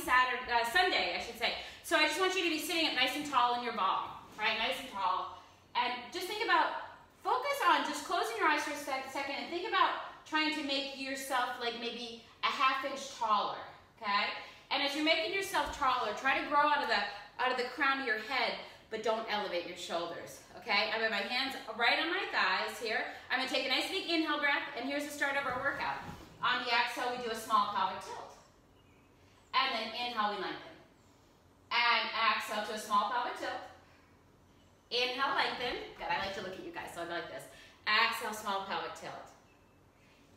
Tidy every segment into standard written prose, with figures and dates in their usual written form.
happy Sunday, I should say. So I just want you to be sitting up nice and tall in your ball, right? Nice and tall. And just think about, focus on just closing your eyes for a second and think about trying to make yourself like maybe a ½ inch taller, okay? And as you're making yourself taller, try to grow out of the crown of your head, but don't elevate your shoulders, okay? I have my hands right on my thighs here. I'm gonna take a nice big inhale breath, and here's the start of our workout. On the exhale, we do a small pelvic tilt. And then inhale, we lengthen. And exhale to a small pelvic tilt. Inhale, lengthen. Good, I like to look at you guys, so I go like this. Exhale, small pelvic tilt.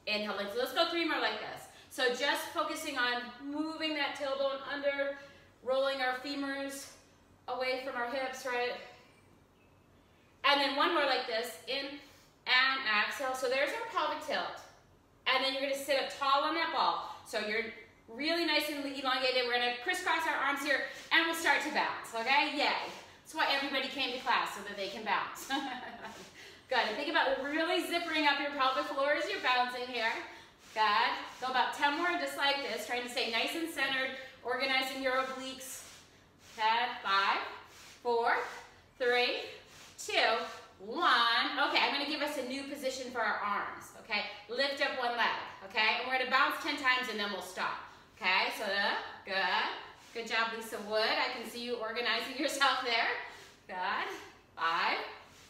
Inhale, lengthen. Let's go 3 more like this. So just focusing on moving that tailbone under, rolling our femurs away from our hips, right? And then 1 more like this. In and exhale. So there's our pelvic tilt. And then you're going to sit up tall on that ball. So you're really nice and elongated. We're going to crisscross our arms here, and we'll start to bounce, okay? Yay. That's why everybody came to class, so that they can bounce. Good. And think about really zippering up your pelvic floor as you're bouncing here. Good. Go about 10 more just like this, trying to stay nice and centered, organizing your obliques. Okay, 5, 4, 3, 2, 1. Okay, I'm going to give us a new position for our arms. Okay, lift up 1 leg. Okay, and we're going to bounce 10 times and then we'll stop. Okay, so good. Good job, Lisa Wood. I can see you organizing yourself there. Good. 5,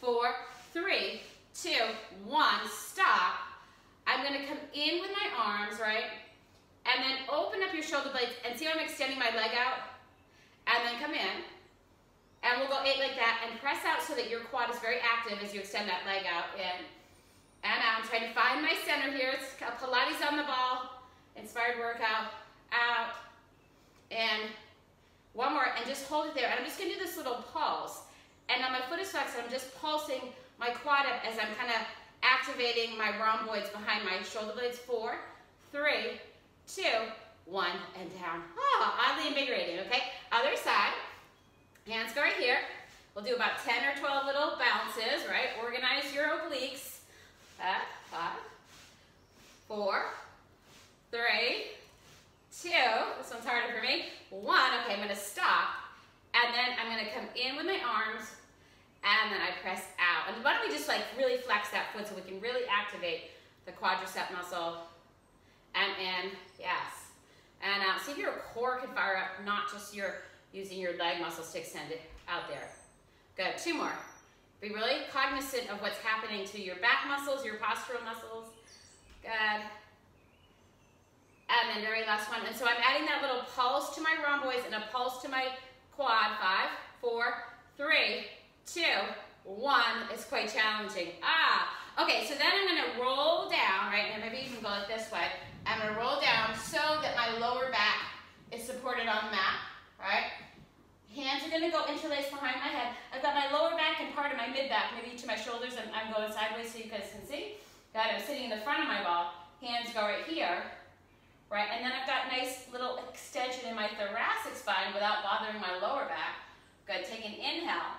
4, 3, 2, 1. Stop. I'm going to come in with my arms, right? And then open up your shoulder blades and see how I'm extending my leg out? And then come in. And we'll go 8 like that and press out so that your quad is very active as you extend that leg out. In and out. I'm trying to find my center here. It's a Pilates on the ball. Inspired workout. Out. And 1 more. And just hold it there. And I'm just going to do this little pulse. And now my foot is flexed. I'm just pulsing my quad up as I'm kind of activating my rhomboids behind my shoulder blades. 4, 3, 2, 1, and down. Oh, oddly invigorating, okay? Other side. Hands go right here. We'll do about 10 or 12 little bounces, right? Organize your obliques. 5, 4, 3, 2. This one's harder for me. 1. Okay, I'm going to stop. And then I'm going to come in with my arms. And then I press out. And why don't we just like really flex that foot so we can really activate the quadricep muscle. And in, yes. And out. See if your core can fire up, not just using your leg muscles to extend it out there. Good. 2 more. Be really cognizant of what's happening to your back muscles, your postural muscles. Good. And then very last one. And so I'm adding that little pulse to my rhomboids and a pulse to my quad. 5, 4, 3, 2, 1. It's quite challenging. Okay, so then I'm going to roll down, right? And maybe even go like this way. I'm going to roll down so that my lower back is supported on the mat, right? Hands are going to go interlaced behind my head. I've got my lower back and part of my mid-back, maybe to my shoulders, and I'm going sideways so you guys can see. Good, I'm sitting in the front of my ball. Hands go right here, right? And then I've got nice little extension in my thoracic spine without bothering my lower back. Good, take an inhale.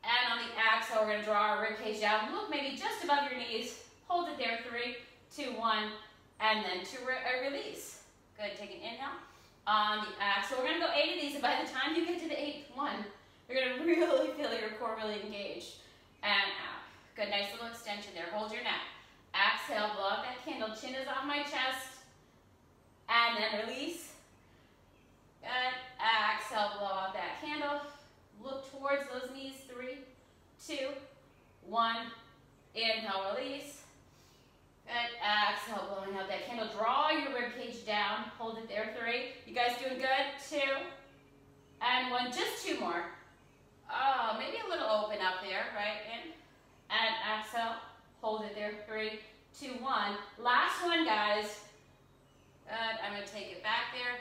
And on the exhale, we're going to draw our ribcage down. Look maybe just above your knees. Hold it there. 3, 2, 1. And then to release. Good. Take an inhale. On the exhale, we're going to go 8 of these. And by the time you get to the 8th one, you're going to really feel your core really engaged. And out. Good. Nice little extension there. Hold your neck. Exhale. Blow out that candle. Chin is off my chest. And then release. Good. Exhale. Blow out that candle. Look towards those knees. 3, 2, 1. Inhale, release. Good. Exhale, blowing out that candle. Draw your ribcage down. Hold it there. 3. You guys doing good? 2. And 1. Just 2 more. Oh, maybe a little open up there, right? In. And exhale. Hold it there. 3, 2, 1. Last one, guys. Good. I'm going to take it back there.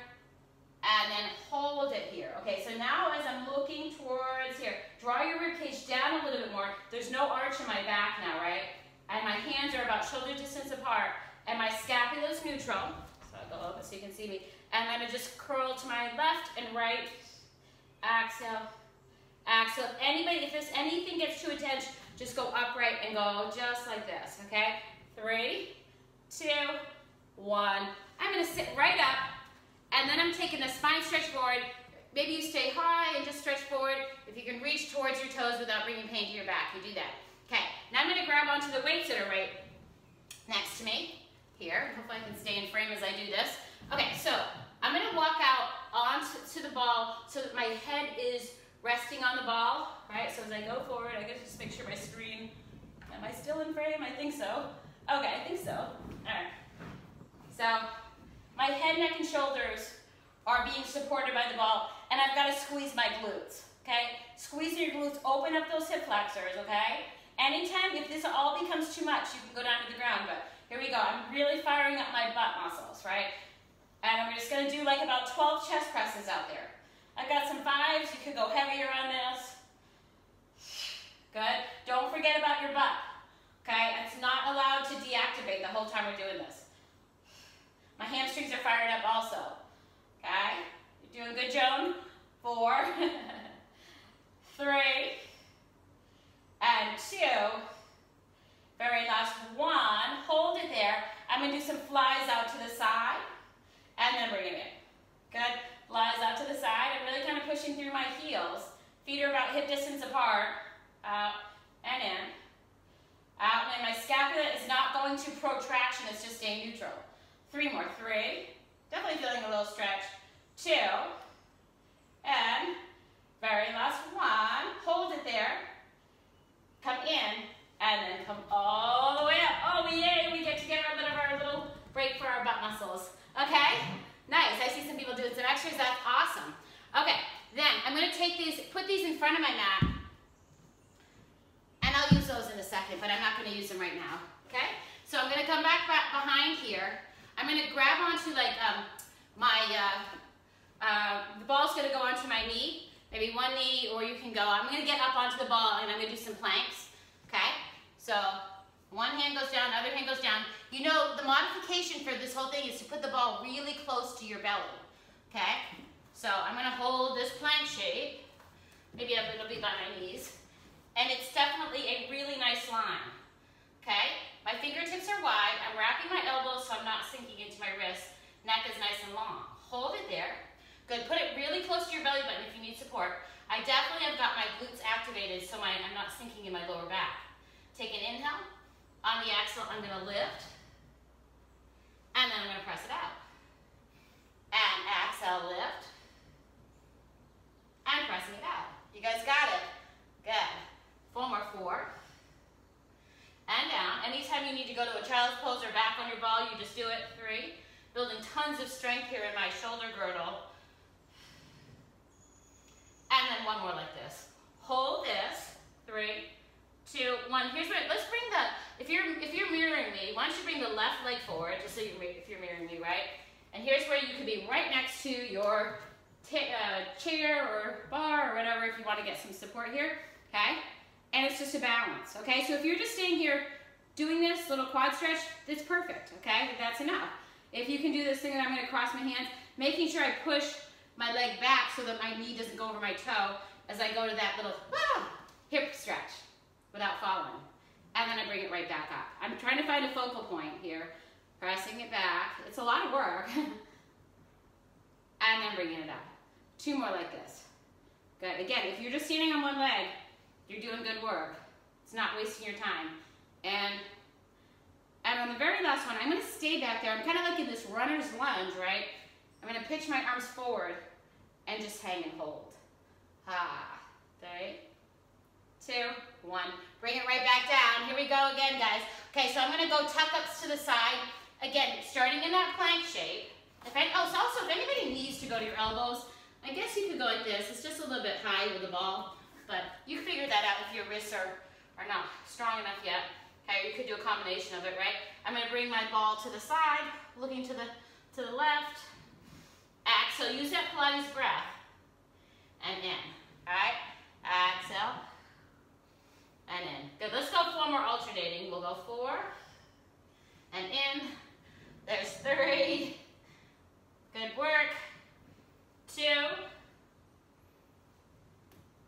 And then hold it here. Okay, so now as I'm looking towards here, draw your ribcage down a little bit more. There's no arch in my back now, right? And my hands are about shoulder distance apart. And my scapula is neutral. So I'll go over so you can see me. And I'm going to just curl to my left and right. Exhale. Exhale. If anything gets too intense, just go upright and go just like this, okay? 3, 2, 1. I'm going to sit right up. And then I'm taking taking the spine stretch forward. Maybe you stay high and just stretch forward. If you can reach towards your toes without bringing pain to your back, you do that. Okay, now I'm gonna grab onto the weights that are right next to me here. Hopefully I can stay in frame as I do this. Okay, so I'm gonna walk out onto the ball so that my head is resting on the ball, right? So as I go forward, I gotta just make sure my screen, am I still in frame? I think so. Okay, I think so. All right. So my head, neck, and shoulders are being supported by the ball, and I've got to squeeze my glutes, okay? Squeezing your glutes, open up those hip flexors, okay? Anytime, if this all becomes too much, you can go down to the ground, but here we go. I'm really firing up my butt muscles, right? And I'm just gonna do like about 12 chest presses out there. I've got some 5s, you could go heavier on this. Good, don't forget about your butt, okay? It's not allowed to deactivate the whole time we're doing this. My hamstrings are fired up also. Okay, you're doing good, Joan. 4, 3, and 2. Very last 1. Hold it there. I'm going to do some flies out to the side, and then bring it in. Good. Flies out to the side. I'm really kind of pushing through my heels. Feet are about hip distance apart. Out and in. Out, and my scapula is not going to protraction. It's just staying neutral. 3 more. 3. Definitely feeling a little stretch. 2. And very last 1. Hold it there. Come in. And then come all the way up. Oh, yay. We get to get a bit of our little break for our butt muscles. Okay? Nice. I see some people doing some extras. That's awesome. Okay. Then I'm going to take these, put these in front of my mat. And I'll use those in a second, but I'm not going to use them right now. Okay? So I'm going to come back behind here. I'm going to grab onto like the ball's going to go onto my knee, maybe one knee, or you can go, I'm going to get up onto the ball and I'm going to do some planks, okay? So one hand goes down, other hand goes down. You know, the modification for this whole thing is to put the ball really close to your belly, okay? So I'm going to hold this plank shape, maybe a little bit by my knees, and it's definitely a really nice line, okay? My fingertips are wide. I'm wrapping my elbows so I'm not sinking into my wrists. Neck is nice and long. Hold it there. Good. Put it really close to your belly button if you need support. I definitely have got my glutes activated so I'm not sinking in my lower back. Take an inhale. On the exhale, I'm going to lift. And then I'm going to press it out. And exhale, lift. And pressing it out. You guys got it? Good. 4 more. 4. And down. Anytime you need to go to a child's pose or back on your ball, you just do it. 3. Building tons of strength here in my shoulder girdle. And then 1 more like this. Hold this. 3, 2, 1. Here's what, let's bring the, if you're mirroring me, why don't you bring the left leg forward, just so if you're mirroring me, right? And here's where you could be right next to your chair or bar or whatever if you want to get some support here, okay? And it's just a balance, okay? So if you're just staying here doing this little quad stretch, that's perfect, okay? That's enough. If you can do this thing that I'm going to cross my hands, making sure I push my leg back so that my knee doesn't go over my toe as I go to that little hip stretch without falling. And then I bring it right back up. I'm trying to find a focal point here. Pressing it back. It's a lot of work. And then bringing it up. 2 more like this. Good. Again, if you're just standing on one leg, you're doing good work. It's not wasting your time. And on the very last one, I'm going to stay back there. I'm kind of like in this runner's lunge, right? I'm going to pitch my arms forward and just hang and hold. 3, 2, 1. Bring it right back down. Here we go again, guys. Okay, so I'm going to go tuck-ups to the side. Again, starting in that plank shape. So also, if anybody needs to go to your elbows, I guess you could go like this. It's just a little bit high with the ball, but you can figure that out if your wrists are not strong enough yet. Okay, you could do a combination of it, right? I'm going to bring my ball to the side, looking to the left. Exhale, use that Pilates breath. And in. All right? Exhale. And in. Good. Let's go 4 more alternating. We'll go 4. And in. There's 3. Good work. 2.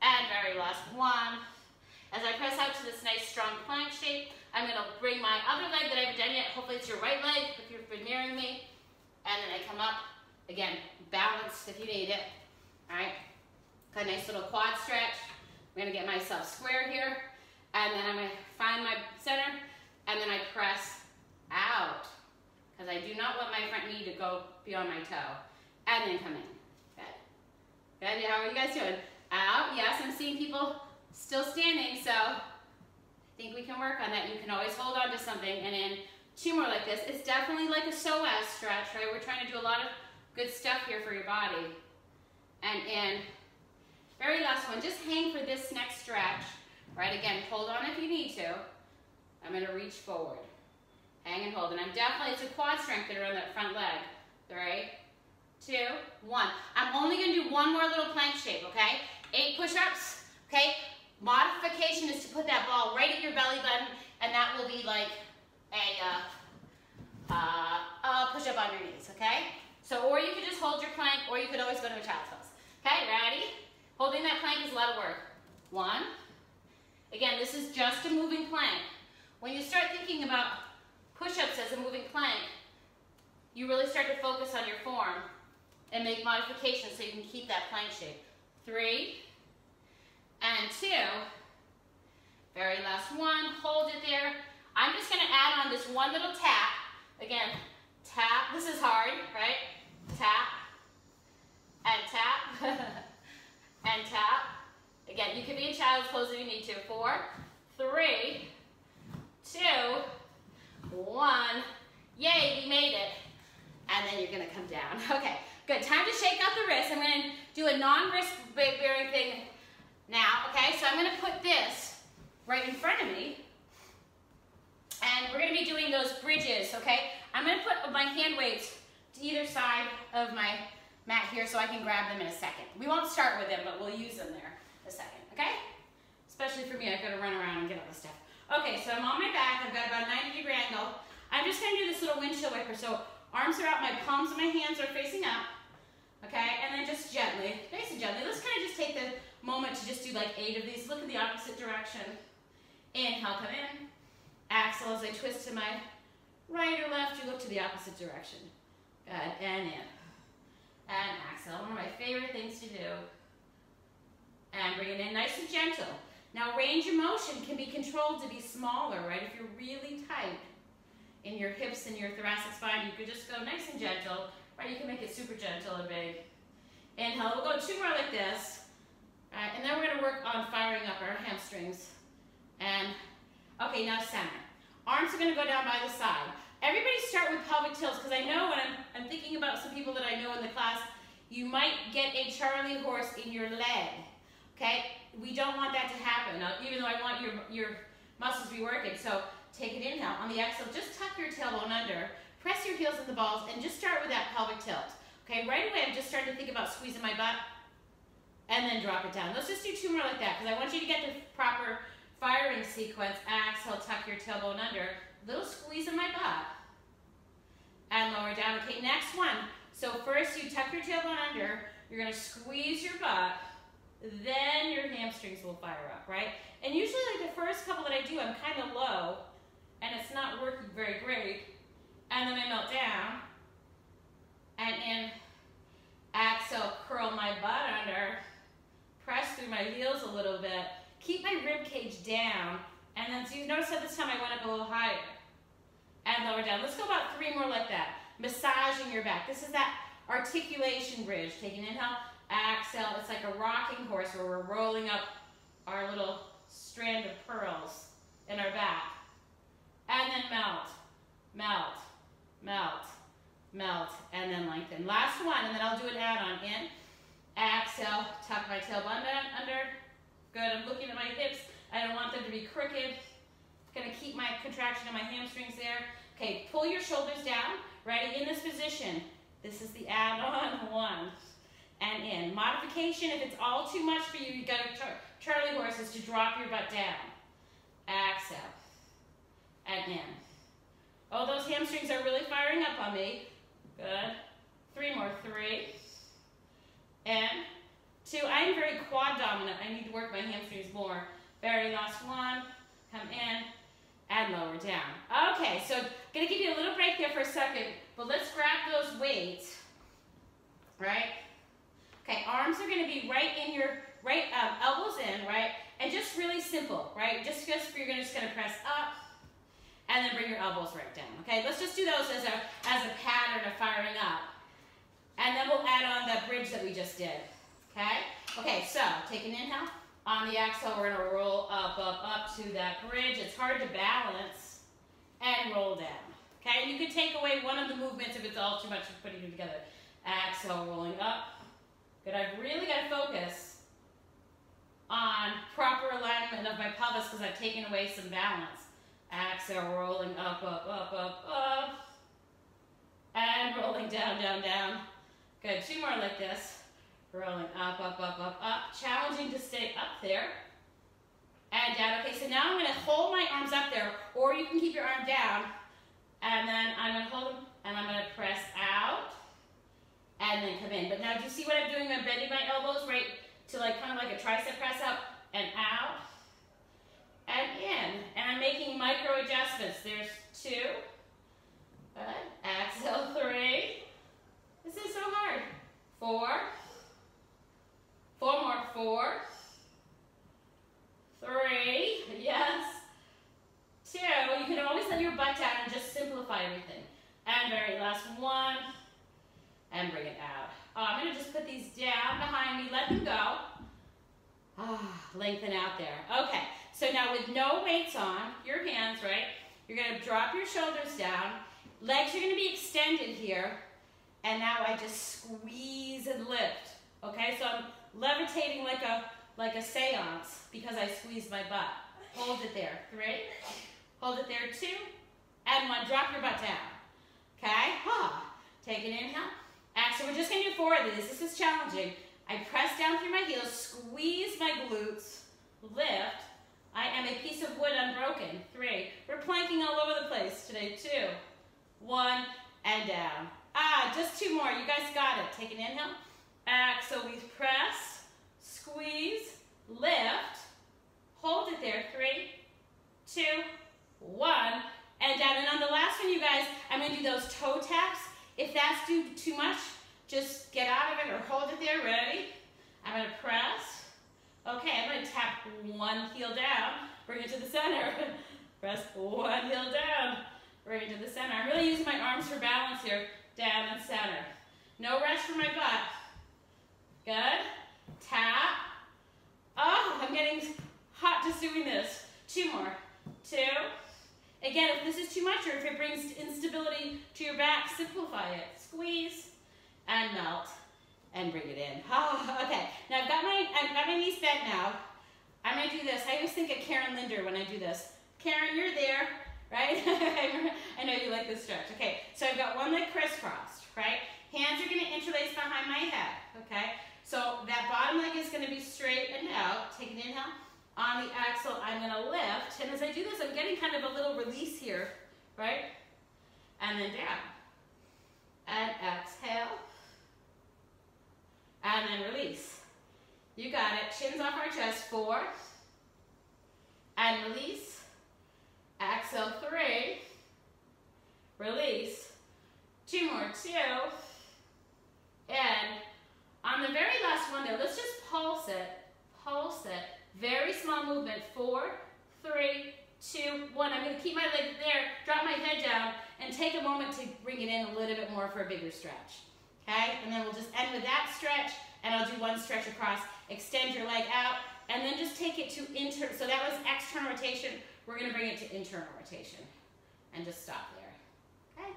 And very last 1. As I press out to this nice strong plank shape, I'm going to bring my other leg that I haven't done yet. Hopefully it's your right leg if you've been mirroring me. And then I come up. Again, balance if you need it. All right, got a nice little quad stretch. I'm gonna get myself square here, and then I'm gonna find my center, and then I press out, because I do not want my front knee to go beyond my toe, and then come in. Good. Good, how are you guys doing? Out, yes, I'm seeing people still standing, so I think we can work on that. You can always hold on to something, and then 2 more like this. It's definitely like a psoas stretch, right? We're trying to do a lot of good stuff here for your body. And in, very last one, just hang for this next stretch, right? Again, hold on if you need to. I'm gonna reach forward. Hang and hold, and I'm definitely, it's a quad strengthener on that front leg. 3, 2, 1. I'm only gonna do 1 more little plank shape, okay? 8 push-ups, okay? Modification is to put that ball right at your belly button, and that will be like a push-up on your knees, okay? So, or you could just hold your plank, or you could always go to a child's pose. Okay, ready? Holding that plank is a lot of work. 1. Again, this is just a moving plank. When you start thinking about push-ups as a moving plank, you really start to focus on your form and make modifications so you can keep that plank shape. 3 and 2. Very last one. Hold it there. I'm just going to add on this one little tap. Again, tap. This is hard, right? Tap and tap and tap. Again, you can be in child's pose if you need to. 4, 3, 2, 1. Yay, we made it. And then you're going to come down. Okay, good. Time to shake out the wrist. I'm going to do a non-wrist bearing thing now. Okay, so I'm going to put this right in front of me. And we're going to be doing those bridges, okay? I'm going to put my hand weights to either side of my mat here so I can grab them in a second. We won't start with them, but we'll use them there in a second, okay? Especially for me, I've got to run around and get all this stuff. Okay, so I'm on my back. I've got about a 90-degree angle. I'm just going to do this little windshield wiper. So arms are out, my palms of my hands are facing up, okay? And then just gently, nice and gently. Let's kind of just take the moment to just do like 8 of these. Look in the opposite direction. Inhale, come in. Exhale as I twist to my right or left, you look to the opposite direction. Good, and in. And exhale, one of my favorite things to do. And bring it in nice and gentle. Now range of motion can be controlled to be smaller, right? If you're really tight in your hips and your thoracic spine, you could just go nice and gentle, right? You can make it super gentle and big. Inhale, we'll go 2 more like this. All right, and then we're gonna work on firing up our hamstrings. And, okay, now center. Arms are gonna go down by the side. Everybody start with pelvic tilts, because I know when I'm thinking about some people that I know in the class, you might get a Charlie horse in your leg, okay? We don't want that to happen, even though I want your muscles to be working. So take an inhale. On the exhale, just tuck your tailbone under, press your heels in the balls, and just start with that pelvic tilt. Okay, right away I'm just starting to think about squeezing my butt, and then drop it down. Let's just do 2 more like that, because I want you to get the proper firing sequence. Exhale, tuck your tailbone under, little squeeze in my butt, and lower down. Okay, next one. So first you tuck your tailbone under, you're gonna squeeze your butt, then your hamstrings will fire up, right? And usually like the first couple that I do, I'm kind of low, and it's not working very great, and then I melt down, and in, exhale, curl my butt under, press through my heels a little bit, keep my rib cage down, and then so you notice that this time I went up a little higher, and lower down. Let's go about 3 more like that. Massaging your back. This is that articulation bridge. Take an inhale, exhale. It's like a rocking horse where we're rolling up our little strand of pearls in our back. And then melt, melt, melt, melt, and then lengthen. Last one, and then I'll do an add-on. In, exhale, tuck my tailbone under. Good, I'm looking at my hips. I don't want them to be crooked. Gonna keep my contraction of my hamstrings there. Okay, pull your shoulders down. Ready? In this position. This is the add-on 1. And in. Modification, if it's all too much for you, you gotta Charlie horses to drop your butt down. Exhale. And in. Oh, those hamstrings are really firing up on me. Good. 3 more. 3. And 2. I am very quad dominant. I need to work my hamstrings more. Very last one. Come in and lower down. Okay, so I'm gonna give you a little break there for a second, but let's grab those weights right? Okay, arms are going to be right in your, elbows in, right? And just really simple, right? Just you're just going to press up and then bring your elbows right down, okay? Let's just do those as a pattern of firing up. And then we'll add on that bridge that we just did, okay? Okay, so take an inhale. On the exhale, we're going to roll up, up, up to that bridge. It's hard to balance and roll down, okay? You can take away one of the movements if it's all too much of putting them together. Exhale, rolling up. Good, I've really got to focus on proper alignment of my pelvis because I've taken away some balance. Exhale, rolling up, up, up, up, up. And rolling down, down, down. Good, 2 more like this. Rolling up, up, up, up, up. Challenging to stay up there. And down. Okay, so now I'm going to hold my arms up there, or you can keep your arm down. And then I'm going to hold them, and I'm going to press out. And then come in. But now do you see what I'm doing? I'm bending my elbows right to kind of like a tricep press up and out and in. And I'm making micro adjustments. There's 2. Good. Exhale, 3. This is so hard. 4. 4 more. 4. 3. Yes. 2. You can always let your butt down and just simplify everything. And very last 1. And bring it out. I'm going to just put these down behind me. Let them go. Lengthen out there. Okay. So now with no weights on, your hands, right? You're going to drop your shoulders down. Legs are going to be extended here. And now I just squeeze and lift. Okay? So I'm levitating like a seance because I squeeze my butt. Hold it there. 3. Hold it there. 2. And 1. Drop your butt down. Okay? Take an inhale. So we're just going to do 4 of these. This is challenging. I press down through my heels, squeeze my glutes, lift. I am a piece of wood unbroken. 3. We're planking all over the place today. 2. 1, and down. Just 2 more. You guys got it. Take an inhale. So we press, squeeze, lift. Hold it there. 3, 2, 1, and down. And on the last one, you guys, I'm going to do those toe taps. If that's too much, just get out of it or hold it there. Ready? I'm going to press. Okay, I'm going to tap 1 heel down. Bring it to the center. Press 1 heel down. Bring it to the center. I'm really using my arms for balance here. Down and center. No rest for my butt. Good. Tap. I'm getting hot just doing this. 2 more. 2. Again, if this is too much or if it brings instability to your back, simplify it. Squeeze and melt and bring it in. Okay. Now I've got my knees bent now. I'm going to do this. I always think of Karen Linder when I do this. Karen, you're there, right? I know you like this stretch. Okay. So I've got one leg crisscrossed, right? Hands are going to interlace behind my head, okay? So that bottom leg is going to be straight and out. Take an inhale. On the exhale, I'm going to lift. And as I do this, I'm getting kind of a little release here, right? And then down. And exhale. And then release. You got it. Chins off our chest. 4. And release. Exhale, 3. Release. 2 more. 2. And on the very last one there, let's just pulse it. Pulse it. Very small movement. 4, 3, 2, 1. I'm going to keep my leg there, drop my head down, and take a moment to bring it in a little bit more for a bigger stretch. Okay? And then we'll just end with that stretch, and I'll do 1 stretch across. Extend your leg out, and then just take it to internal. So that was external rotation. We're going to bring it to internal rotation. And just stop there. Okay?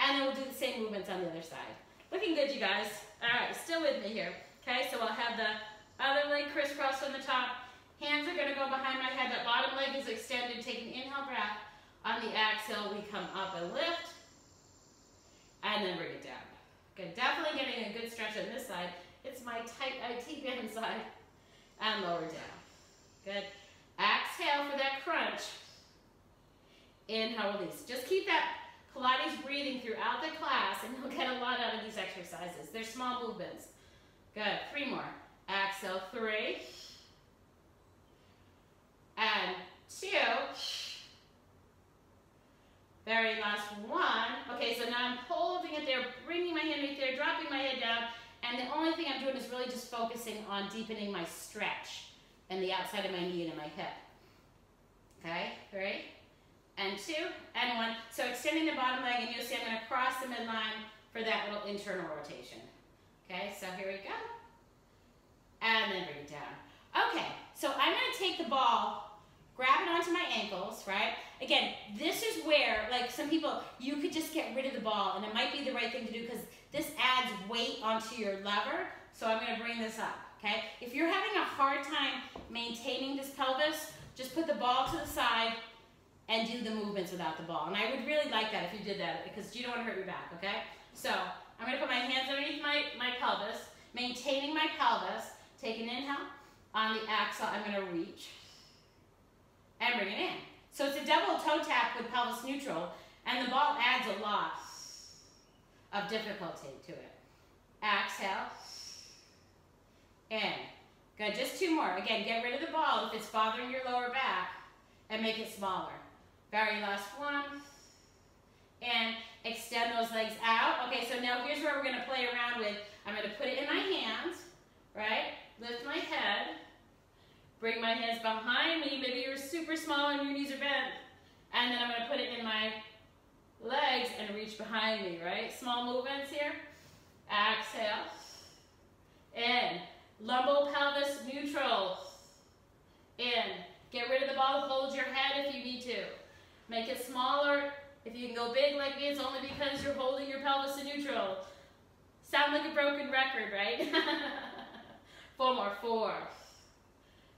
And then we'll do the same movements on the other side. Looking good, you guys. All right, still with me here. Okay, so I'll have the other leg crisscrossed on the top. Hands are going to go behind my head. That bottom leg is extended. Take an inhale breath. On the exhale, we come up and lift. And then bring it down. Good. Definitely getting a good stretch on this side. It's my tight IT band side. And lower down. Good. Exhale for that crunch. Inhale, release. Just keep that Pilates breathing throughout the class, and you'll get a lot out of these exercises. They're small movements. Good. 3 more. Exhale, 3. And 2. Very last 1. Okay, so now I'm holding it there, bringing my hand right there, dropping my head down, And the only thing I'm doing is really just focusing on deepening my stretch and the outside of my knee and my hip. Okay, 3, and 2, and 1. So extending the bottom leg, and you'll see I'm going to cross the midline for that little internal rotation. Okay, so here we go. And then bring it down. Okay, so I'm going to take the ball, grab it onto my ankles, right? Again, this is where, like some people, you could just get rid of the ball, and it might be the right thing to do because this adds weight onto your lever. So I'm going to bring this up, okay? If you're having a hard time maintaining this pelvis, just put the ball to the side and do the movements without the ball. And I would really like that if you did that because you don't want to hurt your back, okay? So I'm going to put my hands underneath my pelvis, maintaining my pelvis. Take an inhale. On the axle, I'm going to reach and bring it in. So it's a double toe tap with pelvis neutral, and the ball adds a lot of difficulty to it. Exhale. In. Good, just 2 more. Again, get rid of the ball if it's bothering your lower back and make it smaller. Very last one. And extend those legs out. Okay, so now here's where we're going to play around with. I'm going to put it in my hands, right? Lift my head. Bring my hands behind me. Maybe you're super small and your knees are bent. And then I'm going to put it in my legs and reach behind me, right? Small movements here. Exhale. In. Lumbo pelvis neutral. In. Get rid of the ball. Hold your head if you need to. Make it smaller. If you can go big like me, it's only because you're holding your pelvis in neutral. Sound like a broken record, right? 4 more. 4.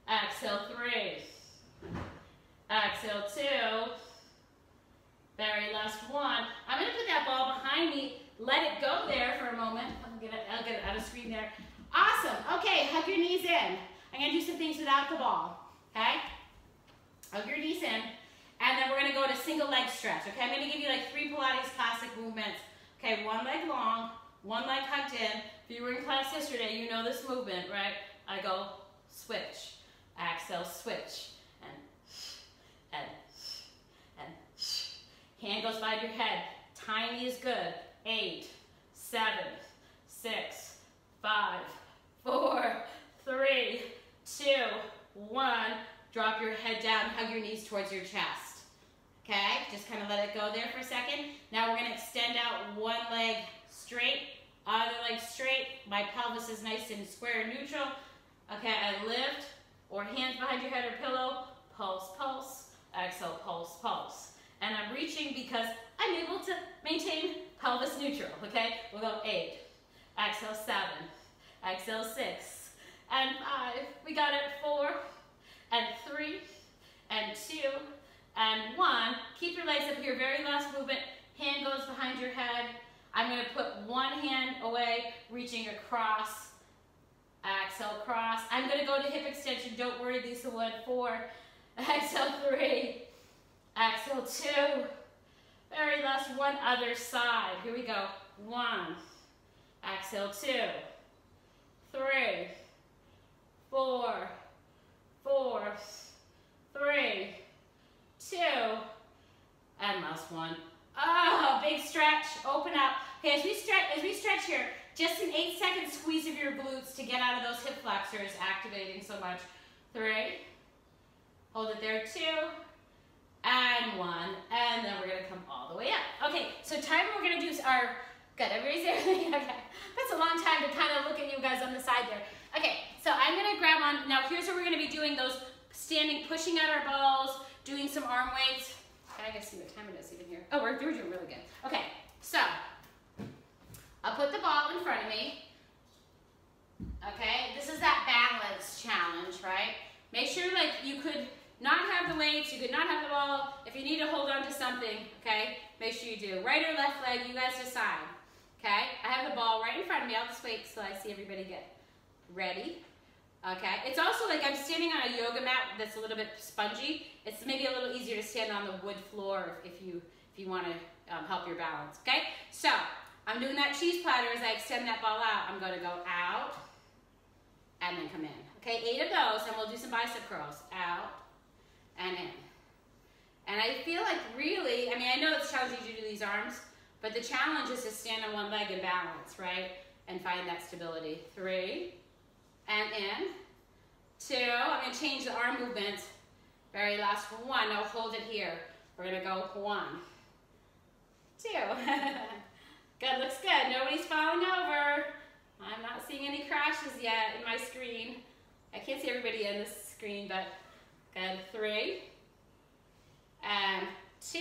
Exhale, 3. Exhale, 2. Very last 1. I'm going to put that ball behind me. Let it go there for a moment. I'll get it out of screen there. Awesome. Okay, hug your knees in. I'm going to do some things without the ball. Okay? Hug your knees in. And then we're going to go to single leg stretch. Okay, I'm going to give you like 3 Pilates classic movements. Okay, 1 leg long, 1 leg hugged in. If you were in class yesterday, you know this movement, right? I go switch. Exhale, switch. And. Hand goes behind your head. Tiny is good. 8, 7, 6, 5, 4, 3, 2, 1. Drop your head down, hug your knees towards your chest. Okay, just kind of let it go there for a second. Now we're going to extend out 1 leg straight, other leg straight. My pelvis is nice and square and neutral. Okay, I lift, or hands behind your head or pillow. Pulse, pulse. Exhale, pulse, pulse. And I'm reaching because I'm able to maintain pelvis neutral. Okay, we'll go 8. Exhale, 7. Exhale, 6. And 5. We got it. 4. And 3. And 2. And 1. Keep your legs up here. Very last movement. Hand goes behind your head. I'm going to put 1 hand away, reaching across. Exhale, cross. I'm going to go to hip extension. Don't worry, Lisa would. 4. Exhale, 3. Exhale, 2. Very last 1 other side. Here we go. 1. Exhale, 2. 3. 4. 4. 3. 2. And last 1. Oh, big stretch. Open up. Okay, as we stretch here, just an 8-second squeeze of your glutes to get out of those hip flexors activating so much. 3. Hold it there. 2. And 1. And then we're going to come all the way up. Okay, so time we're going to do our, good, everybody's there? Okay, that's a long time to kind of look at you guys on the side there. Okay, so I'm going to grab on, now here's where we're going to be doing those standing, pushing out our balls, doing some arm weights. Okay, I gotta see what time it is even here. Oh, we're doing really good. Okay, so I'll put the ball in front of me. Okay, this is that balance challenge, right? Make sure like you could not have the weights, you could not have the ball. If you need to hold on to something, okay, make sure you do. Right or left leg, you guys decide. Okay, I have the ball right in front of me. I'll just wait till I see everybody get ready. Okay, it's also like I'm standing on a yoga mat that's a little bit spongy. It's maybe a little easier to stand on the wood floor if you want to help your balance. Okay, so I'm doing that cheese platter as I extend that ball out. I'm going to go out and then come in. Okay, 8 of those, and we'll do some bicep curls. Out and in. And I feel like really, I mean, I know it's challenging to do these arms, but the challenge is to stand on 1 leg and balance, right? and find that stability. 3, and in. 2, I'm going to change the arm movement. Very last 1, now hold it here. We're going to go 1, 2. Good, looks good. Nobody's falling over. I'm not seeing any crashes yet in my screen. I can't see everybody in this screen, but good. 3, and 2,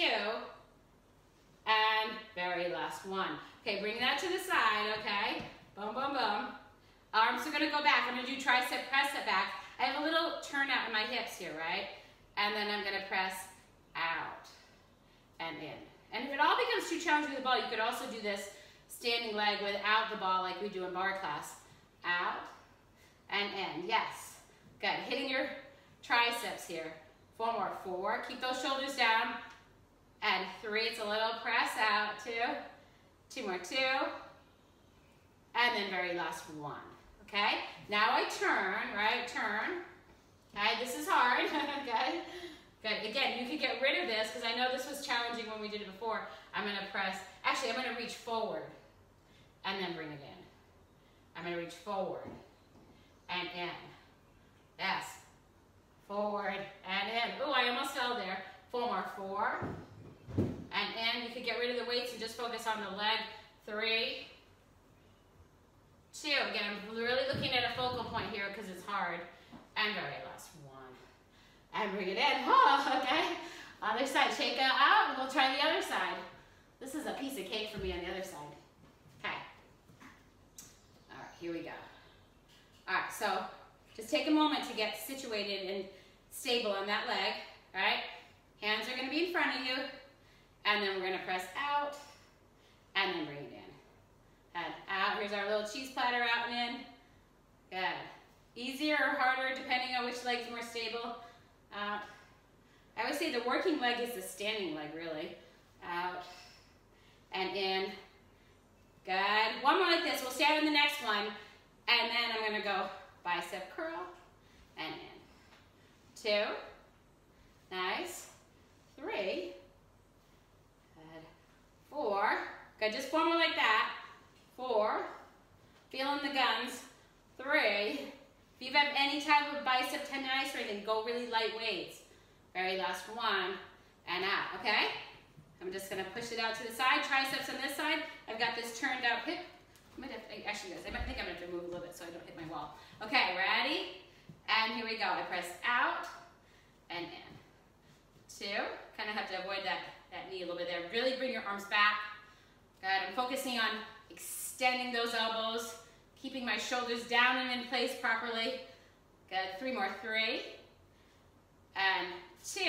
and very last 1. Okay, bring that to the side, okay? Boom, boom, boom. Arms are gonna go back. I'm gonna do tricep press it back. I have a little turnout in my hips here, right? And then I'm gonna press out and in. And if it all becomes too challenging with the ball, you could also do this standing leg without the ball like we do in bar class. Out and in, yes. Good, hitting your triceps here. 4 more, 4, keep those shoulders down. And 3, it's a little press out, 2. 2 more, 2. And then very last 1, okay? Now I turn, right, turn. Okay, this is hard, okay? Good, again, you could get rid of this because I know this was challenging when we did it before. I'm gonna press, actually I'm gonna reach forward and then bring it in. I'm gonna reach forward and in. Yes, forward and in. Oh, I almost fell there. 4 more, 4. And in, you could get rid of the weights and just focus on the leg. 3, 2. Again, I'm really looking at a focal point here because it's hard. And very last 1. And bring it in. Oh, okay. Other side, shake it out, and we'll try the other side. This is a piece of cake for me on the other side. Okay. All right, here we go. All right, so just take a moment to get situated and stable on that leg. All right. Hands are going to be in front of you. And then we're going to press out and then bring it in. Head out. Here's our little cheese platter out and in. Good. Easier or harder depending on which leg's more stable. Out. I would say the working leg is the standing leg, really. Out and in. Good. One more like this. We'll stand on the next one. And then I'm going to go bicep curl and in. 2. Nice. 3. 4, good, just 4 more like that. 4, feeling the guns. 3, if you have any type of bicep tendonitis or anything, go really light weights. Very last 1, and out, okay? I'm just gonna push it out to the side, triceps on this side. I've got this turned out hip. Actually guys, I might think I'm gonna have to move a little bit so I don't hit my wall. Okay, ready? And here we go, I press out and in. 2, kind of have to avoid that knee a little bit there. Really bring your arms back. Good. I'm focusing on extending those elbows, keeping my shoulders down and in place properly. Good. 3 more. 3 and 2.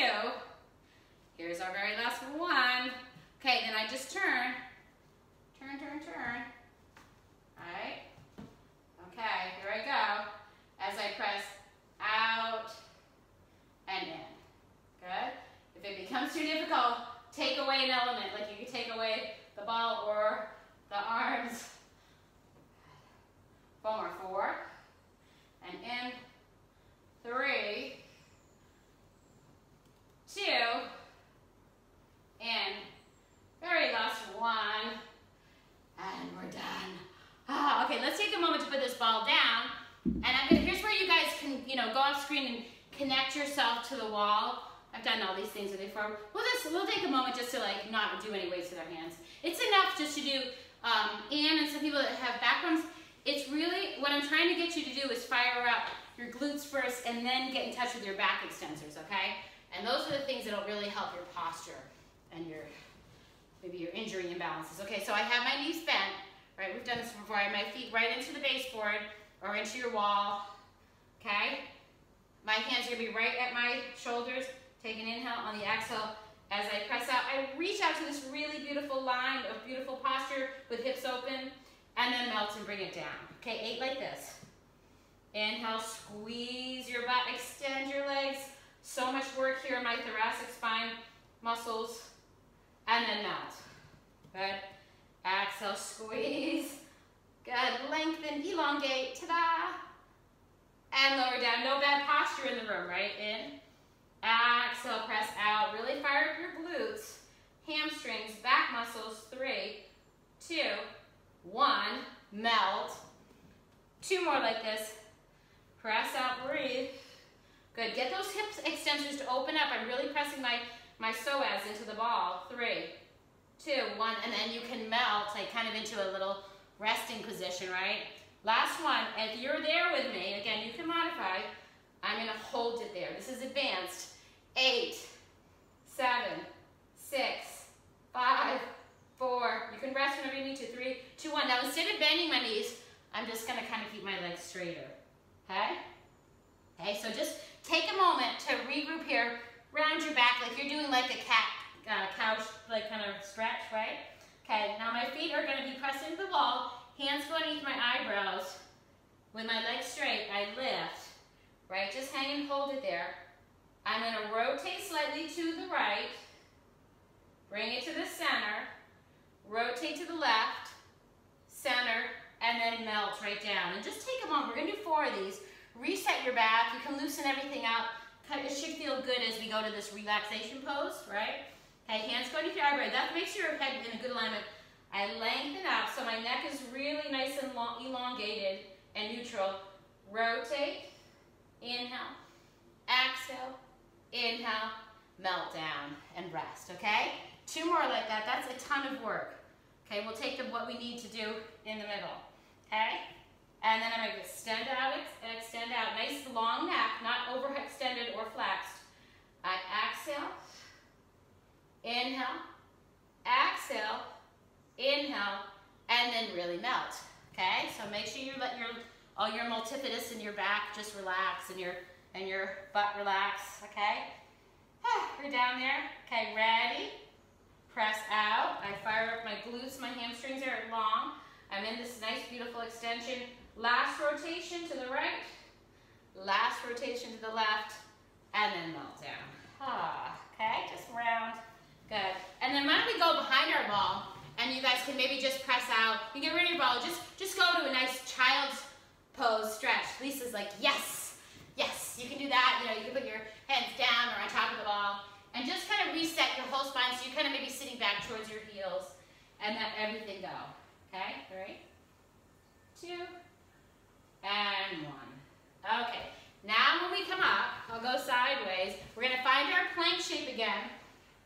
Here's our very last 1. Okay, then I just turn. Turn, turn, turn. All right. Okay, here I go. As I press out and in. Good. If it becomes too difficult, take away an element, like you could take away the ball or the arms. 4 more. 4 and in. 3, 2, and very last 1, and we're done. Ah, okay, let's take a moment to put this ball down, and here's where you guys can, go off screen and connect yourself to the wall. I've done all these things with you before. We'll take a moment just to not do any weights with our hands. It's enough just to do, and some people that have backgrounds, it's really, what I'm trying to get you to do is fire up your glutes first and then get in touch with your back extensors, okay? And those are the things that'll really help your posture and maybe your injury imbalances. Okay, so I have my knees bent, right? We've done this before. I have my feet right into the baseboard or into your wall, okay? My hands are gonna be right at my shoulders. Take an inhale on the exhale. As I press out, I reach out to this really beautiful line of beautiful posture with hips open, and then melt and bring it down. Okay, 8 like this. Inhale, squeeze your butt, extend your legs. So much work here in my thoracic spine muscles, and then melt. Good. Exhale, squeeze. Good. Lengthen, elongate. Ta-da! And lower down. No bad posture in the room, right? In. Exhale, press out. Really fire up your glutes, hamstrings, back muscles. 3, 2, 1. melt. 2 more like this. Press out, breathe. Good. Get those hip extensors to open up. I'm really pressing my psoas into the ball. 3, 2, 1, and then you can melt like kind of into a little resting position, right? Last one. If you're there with me, again, you can modify. I'm going to hold it there. This is advanced. 8, 7, 6, 5, 4. You can rest whenever you need to. 3, 2, 1. Now instead of bending my knees, I'm just going to kind of keep my legs straighter. Okay? Okay, so just take a moment to regroup here. Round your back like you're doing like a cat couch, like kind of stretch, right? Okay, now my feet are going to be pressed into the wall. Hands go underneath my eyebrows. With my legs straight, I lift. Right, just hang and hold it there. I'm going to rotate slightly to the right. Bring it to the center. Rotate to the left. Center. And then melt right down. And just take a moment. We're going to do 4 of these. Reset your back. You can loosen everything up. It should feel good as we go to this relaxation pose, right? Okay, hands go to your eyebrow. That makes your head in a good alignment. I lengthen up so my neck is really nice and long, elongated and neutral. Rotate. Inhale. Exhale. Inhale. Melt down and rest, okay? 2 more like that. That's a ton of work. Okay, we'll take what we need to do in the middle. Okay? And then I'm going to extend out. Nice long neck, not overextended or flexed. I exhale. Inhale. Exhale. Inhale. And then really melt. Okay? So make sure you let all your multifidus in your back just relax and your butt relax. Okay? We're down there. Okay, ready? Press out. I fire up my glutes. My hamstrings are long. I'm in this nice, beautiful extension. Last rotation to the right. Last rotation to the left. And then melt down. Okay, just round. Good. And then why don't we go behind our ball, and you guys can maybe just press out. You get rid of your ball. Just go to a nice child's pose stretch. Lisa's like, yes, yes. You can do that. You know, you can put your hands down or on top of the ball. And just kind of reset your whole spine so you're kind of maybe sitting back towards your heels and let everything go. Okay, 3, 2, and 1. Okay, now when we come up, I'll go sideways. We're going to find our plank shape again.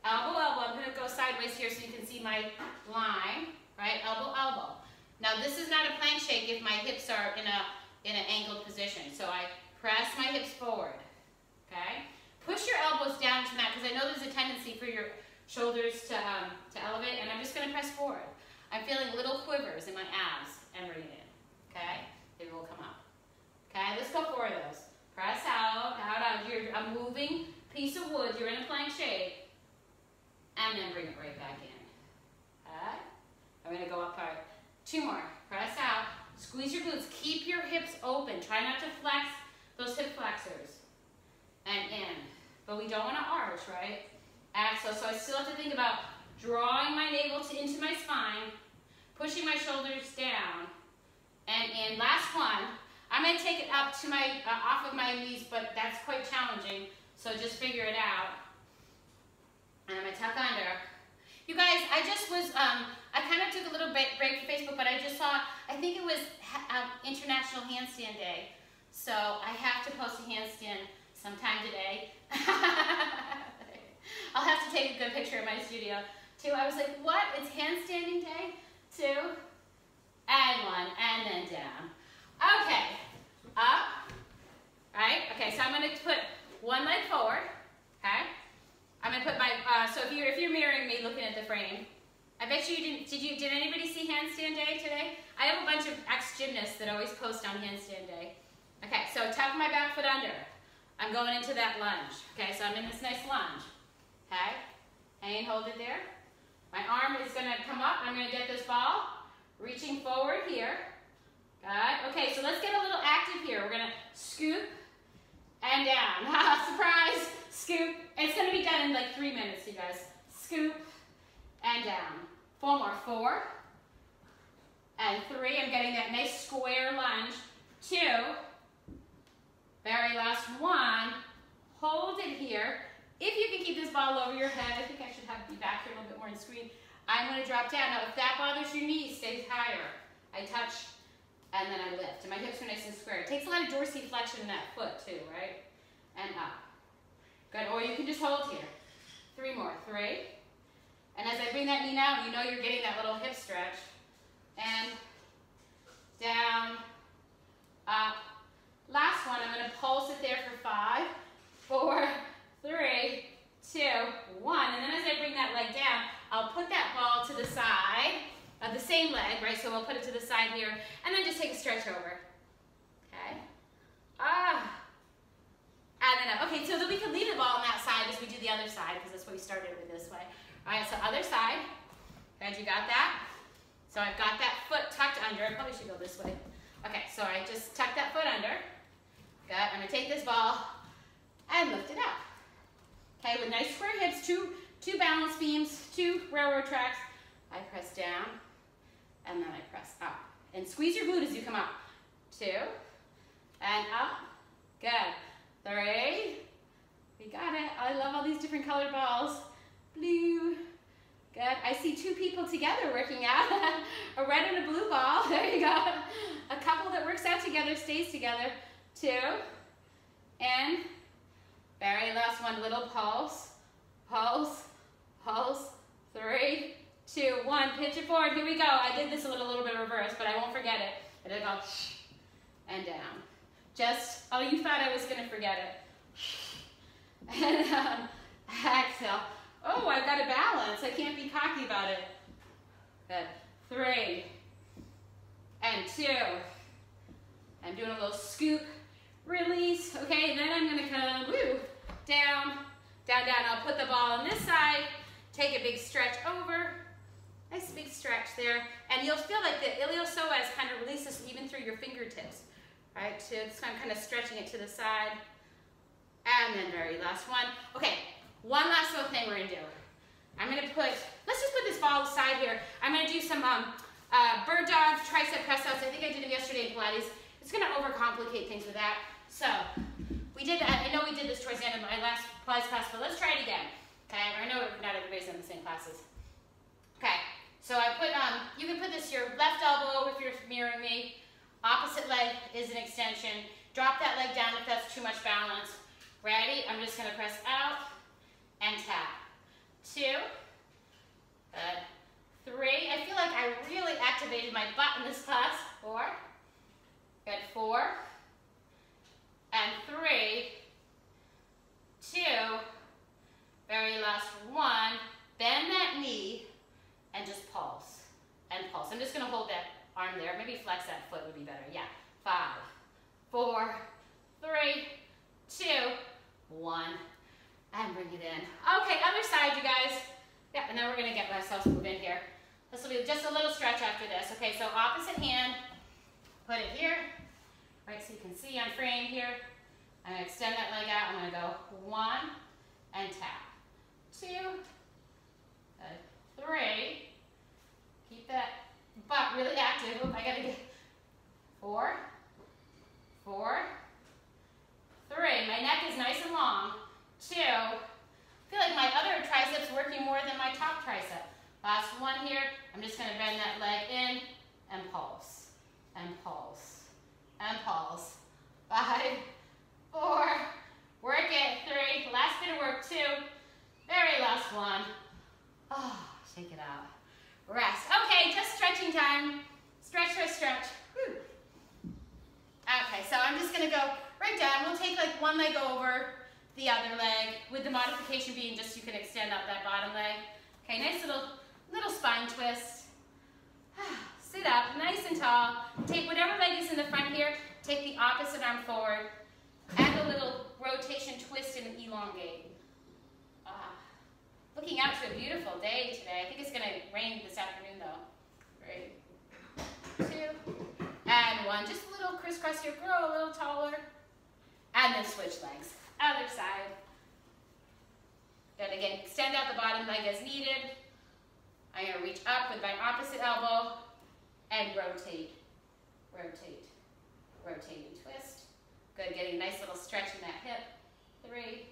Elbow, elbow. I'm going to go sideways here so you can see my line. Right, elbow, elbow. Now this is not a plank shape if my hips are in an angled position. So I press my hips forward. Okay. Push your elbows down to the mat because I know there's a tendency for your shoulders to elevate, and I'm just going to press forward. I'm feeling little quivers in my abs and bring it in. Okay? It will come up. Okay? Let's go 4 of those. Press out, out, out. You're a moving piece of wood. You're in a plank shape. And then bring it right back in. Okay? I'm going to go up hard. 2 more. Press out. Squeeze your glutes. Keep your hips open. Try not to flex those hip flexors. And in. But we don't want to arch, right? Exhale. So I still have to think about drawing my navel into my spine, pushing my shoulders down, and in. Last one. I'm going to take it up to my off of my knees, but that's quite challenging. So just figure it out. And I'm going to tuck under. You guys, I just was, I kind of took a little break from Facebook, but I just saw, I think it was International Handstand Day. So I have to post a handstand sometime today. I'll have to take a good picture of my studio too. I was like, what? It's handstanding day? 2, and 1, and then down. Okay, up, right? Okay, so I'm going to put one leg forward, okay? I'm going to put my, so if you're mirroring me looking at the frame, I bet you didn't, did anybody see handstand day today? I have a bunch of ex-gymnasts that always post on handstand day. Okay, so tuck my back foot under. I'm going into that lunge. Okay, so I'm in this nice lunge. Okay, hang and hold it there. My arm is going to come up. I'm going to get this ball, reaching forward here. Good. Okay, so let's get a little active here. We're going to scoop and down. Surprise! Scoop. And it's going to be done in like 3 minutes, you guys. Scoop and down. 4 more. 4 and 3. I'm getting that nice square lunge. 2. Very last 1. Hold it here. If you can keep this ball over your head, I think I should have you back here a little bit more on the screen. I'm going to drop down. Now, if that bothers your knee, stay higher. I touch and then I lift. And my hips are nice and square. It takes a lot of dorsiflexion in that foot too, right? And up. Good, or you can just hold here. 3 more, 3. And as I bring that knee down, you know you're getting that little hip stretch. And down, up. Last one, I'm gonna pulse it there for 5, 4, 3, 2, 1. And then as I bring that leg down, I'll put that ball to the side of the same leg, right? So we'll put it to the side here, and then just take a stretch over. Okay. And then up. Okay, so then we can leave the ball on that side as we do the other side, because that's what we started with this way. All right, so other side. Good, you got that? So I've got that foot tucked under. I probably should go this way. Okay, so I just tucked that foot under. Good, I'm gonna take this ball and lift it up. Okay, with nice square hips, two balance beams, 2 railroad tracks. I press down, and then I press up. And squeeze your glute as you come up. 2, and up. Good. 3. We got it. I love all these different colored balls. Blue. Good. I see 2 people together working out. A red and a blue ball. There you go. A couple that works out together stays together. 2. And very last one, little pulse. Pulse. Pulse. 3, 2, 1. Pitch it forward. Here we go. I did this a little bit reverse, but I won't forget it. And it'll go and down. Just, oh, you thought I was going to forget it. And exhale. Oh, I've got to balance. I can't be cocky about it. Good. 3. And 2. I'm doing a little scoop. Release. Okay, and then I'm going to come, down, down, down. I'll put the ball on this side. Take a big stretch over. Nice big stretch there. And you'll feel like the iliopsoas kind of releases even through your fingertips. Right, so it's kind of stretching it to the side. And then very last one. Okay, one last little thing we're gonna do. I'm gonna put, let's just put this ball aside here. I'm gonna do some bird dog tricep press outs. I think I did it yesterday in Pilates. It's gonna overcomplicate things with that. So, we did that, I know we did this towards the end of my last Pilates class, but let's try it again. Okay, I know not everybody's in the same classes. Okay, so I put, you can put this your left elbow if you're mirroring me. Opposite leg is an extension. Drop that leg down if that's too much balance. Ready? I'm just going to press out and tap. 2. Good. 3. I feel like I really activated my butt in this class. 4. Good. 4. And 3. 2. Very last one. Bend that knee and just pulse. And pulse. I'm just going to hold that arm there. Maybe flex that foot would be better. Yeah. 5, 4, 3, 2, 1. And bring it in. Okay, other side, you guys. Yeah, and then we're going to get ourselves moving here. This will be just a little stretch after this. Okay, so opposite hand. Put it here. Right, so you can see on frame here. I'm going to extend that leg out. I'm going to go 1 and tap. 2, 3. Keep that butt really active. Oop, I gotta get 4, 4, 3. My neck is nice and long. 2. I feel like my other tricep's working more than my top tricep. Last one here. I'm just gonna bend that leg in and pulse, and pulse, and pulse. 5, 4. Work it. 3. Last bit of work. 2. Very last one. Oh, shake it out. Rest. Okay, just stretching time. Stretch, stretch, stretch. Whew. Okay, so I'm just going to go right down. We'll take like one leg over the other leg, with the modification being just you can extend out that bottom leg. Okay, nice little spine twist. Sit up, nice and tall. Take whatever leg is in the front here, take the opposite arm forward. Add a little rotation twist and elongate. Looking out to a beautiful day today. I think it's going to rain this afternoon though. 2, and 1. Just a little crisscross here. Grow a little taller. And then switch legs. Other side. Good. Again, extend out the bottom leg as needed. I'm going to reach up with my opposite elbow and rotate, rotate, rotate and twist. Good. Getting a nice little stretch in that hip. 3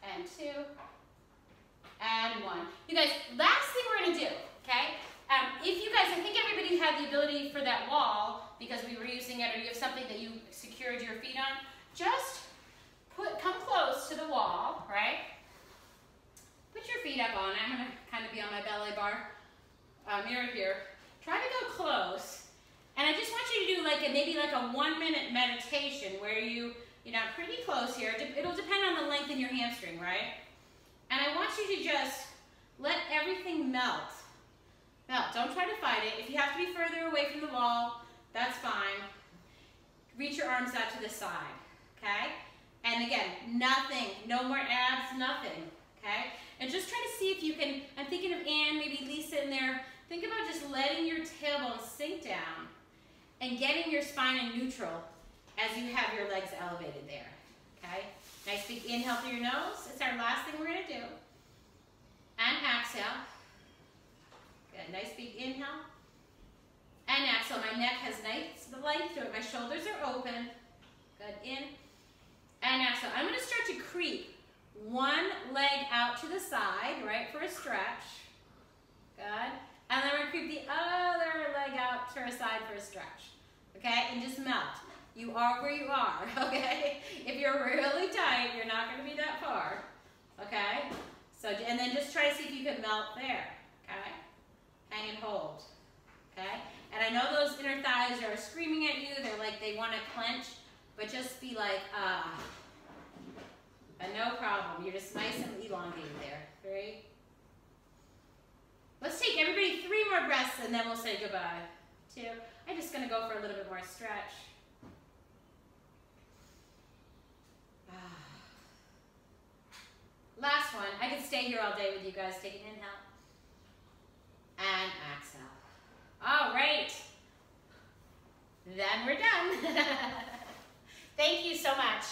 and 2. And 1. You guys, last thing we're going to do, okay? If you guys, I think everybody had the ability for that wall because we were using it, or you have something that you secured your feet on, just come close to the wall, right? Put your feet up on it. I'm gonna kind of be on my belly bar mirror here. Try to go close, and I just want you to do like maybe like a 1-minute meditation where you're pretty close here. It'll depend on the length in your hamstring, right? And I want you to just let everything melt. Melt. Don't try to fight it. If you have to be further away from the wall, that's fine. Reach your arms out to the side, okay? And again, nothing, no more abs, nothing, okay? And just try to see if you can, I'm thinking of Anne, maybe Lisa in there. Think about just letting your tailbone sink down and getting your spine in neutral as you have your legs elevated there, okay? Nice big inhale through your nose. It's our last thing we're gonna do. And exhale. Good, nice big inhale. And exhale, my neck has nice length to it. My shoulders are open. Good, in. And exhale. I'm gonna start to creep one leg out to the side, right, for a stretch. Good. And then we're gonna creep the other leg out to our side for a stretch. Okay, and just melt. You are where you are, okay? If you're really tight, you're not gonna be that far, okay? So, and then just try to see if you can melt there, okay? Hang and hold, okay? And I know those inner thighs are screaming at you. They're like, they wanna clench, but just be like, and no problem. You're just nice and elongated there. 3. Let's take everybody 3 more breaths and then we'll say goodbye. 2. I'm just gonna go for a little bit more stretch. Last one. I could stay here all day with you guys. Take an inhale. And exhale. All right. Then we're done. Thank you so much.